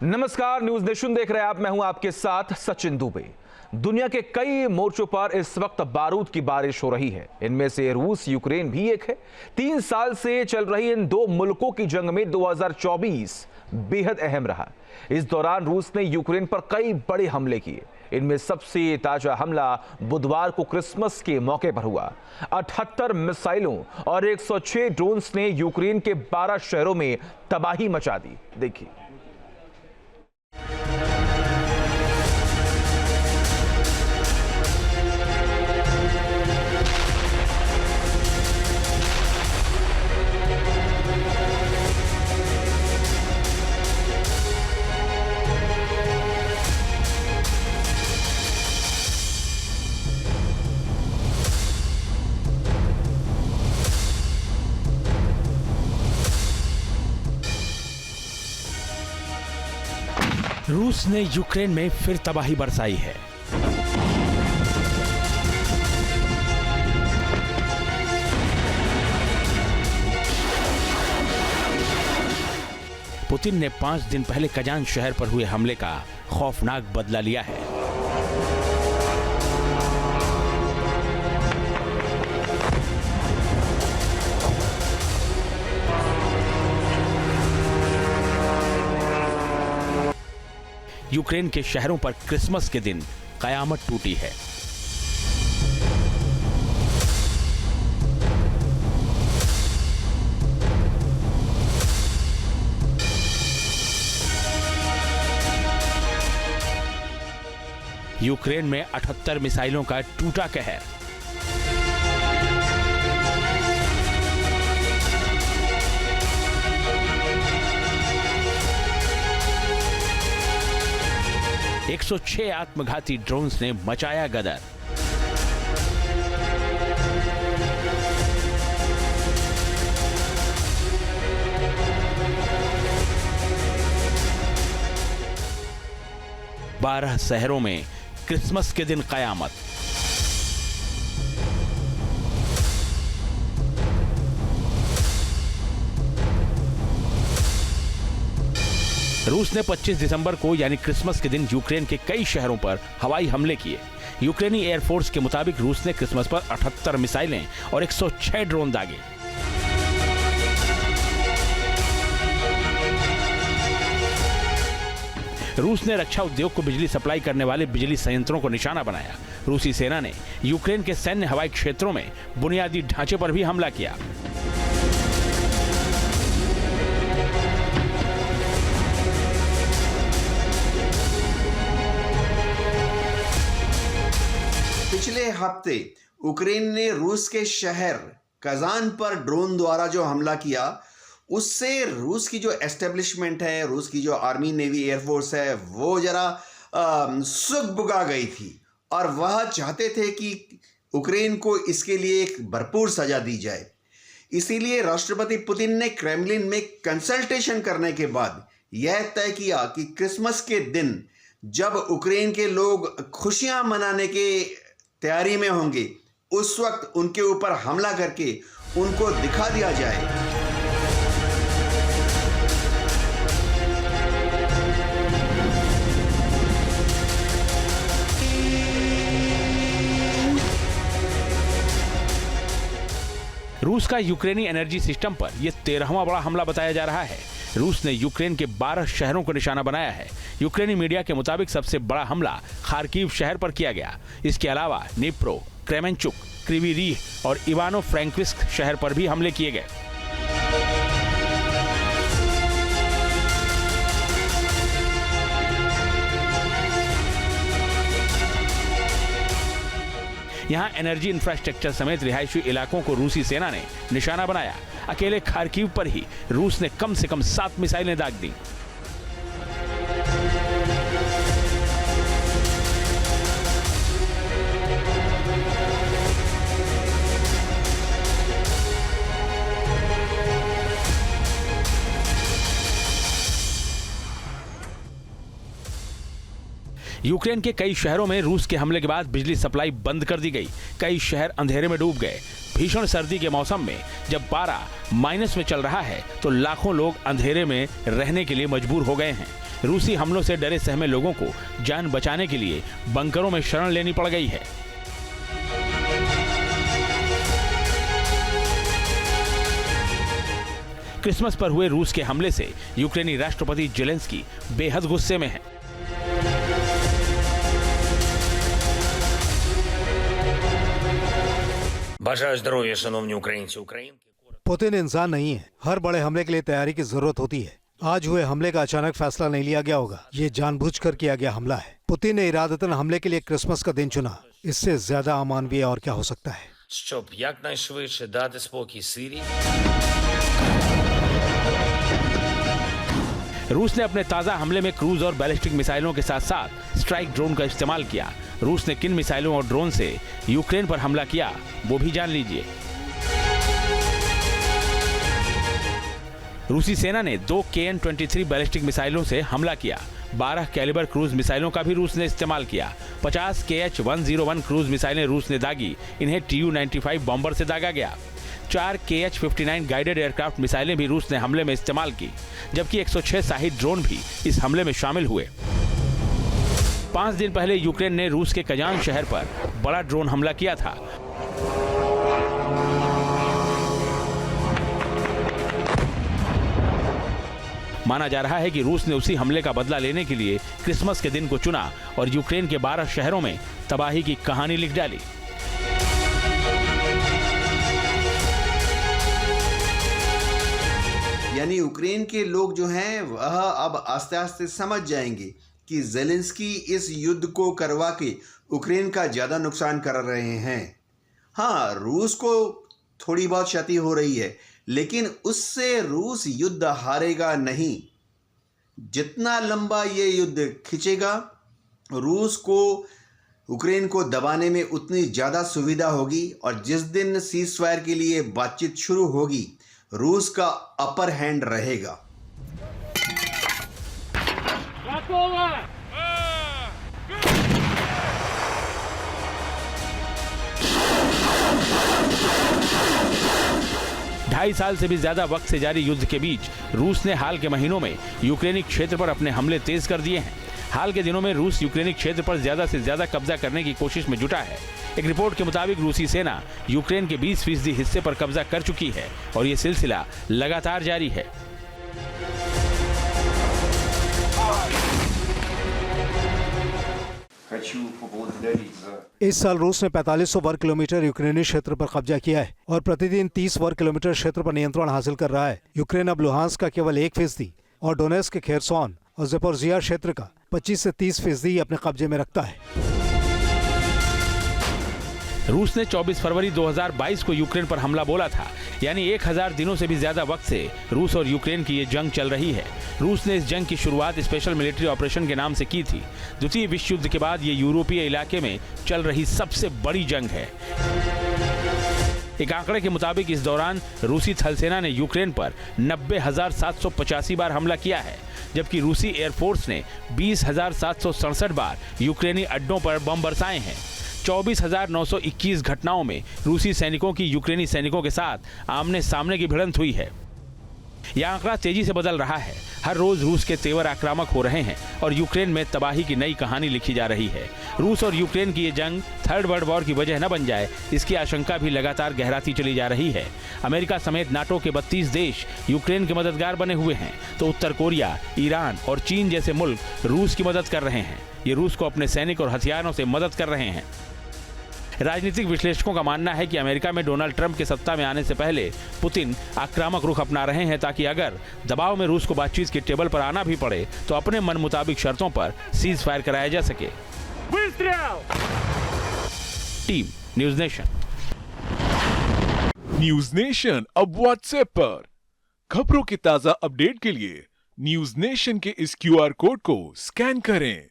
नमस्कार, news nation देख रहे हैं आप। मैं हूं आपके साथ सचिन दुबे। दुनिया के कई मोर्चों पर इस वक्त बारूद की बारिश हो रही है। इनमें से रूस यूक्रेन भी एक है। 3 साल से चल रही इन दो मुल्कों की जंग में 2024 बेहद अहम रहा। इस दौरान रूस ने यूक्रेन पर कई बड़े हमले किए। इनमें सबसे ताजा हमला बुधवार को क्रिसमस के मौके पर हुआ। 78 मिसाइलों और 106 ड्रोन्स ने यूक्रेन के 12 शहरों में तबाही मचा दी। देखिए। रूस ने यूक्रेन में फिर तबाही बरसाई है। पुतिन ने 5 दिन पहले कजान शहर पर हुए हमले का खौफनाक बदला लिया है। यूक्रेन के शहरों पर क्रिसमस के दिन कयामत टूटी है। यूक्रेन में 78 मिसाइलों का टूटा कहर। एक 106 आत्मघाती ड्रोन्स ने मचाया गदर। बारह शहरों में क्रिसमस के दिन कयामत। रूस ने 25 दिसंबर को यानी क्रिसमस के दिन यूक्रेन के कई शहरों पर हवाई हमले किए। यूक्रेनी एयरफोर्स के मुताबिक रूस ने क्रिसमस पर 78 मिसाइलें और 106 ड्रोन दागे। रूस ने रक्षा उद्योग को बिजली सप्लाई करने वाले बिजली संयंत्रों को निशाना बनाया। रूसी सेना ने यूक्रेन के सैन्य हवाई क्षेत्रों में बुनियादी ढांचे पर भी हमला किया। पिछले हफ्ते यूक्रेन ने रूस के शहर कजान पर ड्रोन द्वारा जो हमला किया, उससे रूस की जो एस्टेब्लिशमेंट है, रूस की जो आर्मी नेवी एयरफोर्स है, वो जरा सुगबुगा गई थी और वह चाहते थे कि यूक्रेन को इसके लिए एक भरपूर सजा दी जाए। इसीलिए राष्ट्रपति पुतिन ने क्रेमलिन में कंसल्टेशन करने के बाद यह तय किया कि क्रिसमस के दिन जब यूक्रेन के लोग खुशियां मनाने के तैयारी में होंगे, उस वक्त उनके ऊपर हमला करके उनको दिखा दिया जाए। रूस का यूक्रेनी एनर्जी सिस्टम पर यह 13वां बड़ा हमला बताया जा रहा है। रूस ने यूक्रेन के 12 शहरों को निशाना बनाया है। यूक्रेनी मीडिया के मुताबिक सबसे बड़ा हमला खार्किव शहर पर किया गया। इसके अलावा निप्रो, क्रेमेंचुक, क्रिवी रीह और इवानो फ्रैंकिव्स्क शहर पर भी हमले किए गए। यहां एनर्जी इंफ्रास्ट्रक्चर समेत रिहायशी इलाकों को रूसी सेना ने निशाना बनाया। अकेले खार्किव पर ही रूस ने कम से कम 7 मिसाइलें दाग दी। यूक्रेन के कई शहरों में रूस के हमले के बाद बिजली सप्लाई बंद कर दी गई। कई शहर अंधेरे में डूब गए। भीषण सर्दी के मौसम में जब पारा माइनस में चल रहा है तो लाखों लोग अंधेरे में रहने के लिए मजबूर हो गए हैं। रूसी हमलों से डरे सहमे लोगों को जान बचाने के लिए बंकरों में शरण लेनी पड़ गई है। क्रिसमस पर हुए रूस के हमले से यूक्रेनी राष्ट्रपति जेलेंस्की बेहद गुस्से में हैं। Бажаю здоров'я, шановні українці, українки. पुतिन इंसान नहीं है। हर बड़े हमले के लिए तैयारी की जरूरत होती है। आज हुए हमले का अचानक फैसला नहीं लिया गया होगा। ये जानबूझकर किया गया हमला है। पुतिन ने इरादतन हमले के लिए क्रिसमस का दिन चुना। इससे ज्यादा अमानवीय और क्या हो सकता है। Щоб якнайшвидше дати спокій Сирії. रूस ने अपने ताजा हमले में क्रूज और बैलिस्टिक मिसाइलों के साथ साथ स्ट्राइक ड्रोन का इस्तेमाल किया। रूस ने किन मिसाइलों और ड्रोन से यूक्रेन पर हमला किया, वो भी जान लीजिए। रूसी सेना ने 2 KN-23 बैलिस्टिक मिसाइलों से हमला किया। 12 कैलिबर क्रूज मिसाइलों का भी रूस ने इस्तेमाल किया। 50 KH-101 क्रूज मिसाइलें रूस ने दागी। इन्हें Tu-95 बॉम्बर से दागा गया। 4 KH-59 गाइडेड एयरक्राफ्ट मिसाइलें भी रूस ने हमले में इस्तेमाल की, जबकि 106 शाहिद ड्रोन भी इस हमले में शामिल हुए। 5 दिन पहले यूक्रेन ने रूस के कजान शहर पर बड़ा ड्रोन हमला किया था। माना जा रहा है कि रूस ने उसी हमले का बदला लेने के लिए क्रिसमस के दिन को चुना और यूक्रेन के 12 शहरों में तबाही की कहानी लिख डाली। यानी यूक्रेन के लोग जो हैं वह अब आस्ते आस्ते समझ जाएंगे कि जेलेंस्की इस युद्ध को करवा के यूक्रेन का ज़्यादा नुकसान कर रहे हैं। हाँ, रूस को थोड़ी बहुत क्षति हो रही है, लेकिन उससे रूस युद्ध हारेगा नहीं। जितना लंबा ये युद्ध खिंचेगा, रूस को यूक्रेन को दबाने में उतनी ज़्यादा सुविधा होगी और जिस दिन सीज फायर के लिए बातचीत शुरू होगी, रूस का अपर हैंड रहेगा। ढाई साल से भी ज्यादा वक्त से जारी युद्ध के बीच रूस ने हाल के महीनों में यूक्रेनी क्षेत्र पर अपने हमले तेज कर दिए हैं। हाल के दिनों में रूस यूक्रेनी क्षेत्र पर ज्यादा से ज्यादा कब्जा करने की कोशिश में जुटा है। एक रिपोर्ट के मुताबिक रूसी सेना यूक्रेन के 20% हिस्से पर कब्जा कर चुकी है और ये सिलसिला लगातार जारी है। इस साल रूस ने 4500 वर्ग किलोमीटर यूक्रेनी क्षेत्र पर कब्जा किया है और प्रतिदिन 30 वर्ग किलोमीटर क्षेत्र पर नियंत्रण हासिल कर रहा है। यूक्रेन अब लुहांस्क का केवल 1% और डोनेट्स्क के खेरसोन और ज़पोरिज़िया क्षेत्र का 25 से 30% अपने कब्जे में रखता है। रूस ने 24 फरवरी 2022 को यूक्रेन पर हमला बोला था, यानी 1000 दिनों से भी ज्यादा वक्त से रूस और यूक्रेन की ये जंग चल रही है। रूस ने इस जंग की शुरुआत स्पेशल मिलिट्री ऑपरेशन के नाम से की थी। द्वितीय विश्व युद्ध के बाद ये यूरोपीय इलाके में चल रही सबसे बड़ी जंग है। एक आंकड़े के मुताबिक इस दौरान रूसी थल सेना ने यूक्रेन पर 90,785 बार हमला किया है, जबकि रूसी एयरफोर्स ने 20,767 बार यूक्रेनी अड्डों पर बम बरसाए हैं। 24,921 घटनाओं में रूसी सैनिकों की यूक्रेनी सैनिकों के साथ आमने सामने की भिड़ंत हुई है। यह आंकड़ा तेजी से बदल रहा है। हर रोज रूस के तेवर आक्रामक हो रहे हैं और यूक्रेन में तबाही की नई कहानी लिखी जा रही है। रूस और यूक्रेन की ये जंग थर्ड वर्ल्ड वॉर की वजह न बन जाए, इसकी आशंका भी लगातार गहराती चली जा रही है। अमेरिका समेत नाटो के 32 देश यूक्रेन के मददगार बने हुए हैं, तो उत्तर कोरिया, ईरान और चीन जैसे मुल्क रूस की मदद कर रहे हैं। ये रूस को अपने सैनिक और हथियारों से मदद कर रहे हैं। राजनीतिक विश्लेषकों का मानना है कि अमेरिका में डोनाल्ड ट्रंप के सत्ता में आने से पहले पुतिन आक्रामक रुख अपना रहे हैं, ताकि अगर दबाव में रूस को बातचीत के टेबल पर आना भी पड़े तो अपने मन मुताबिक शर्तों पर सीज फायर कराया जा सके। Team news nation. News nation अब व्हाट्सएप पर खबरों की ताजा अपडेट के लिए न्यूज नेशन के इस QR कोड को स्कैन करें।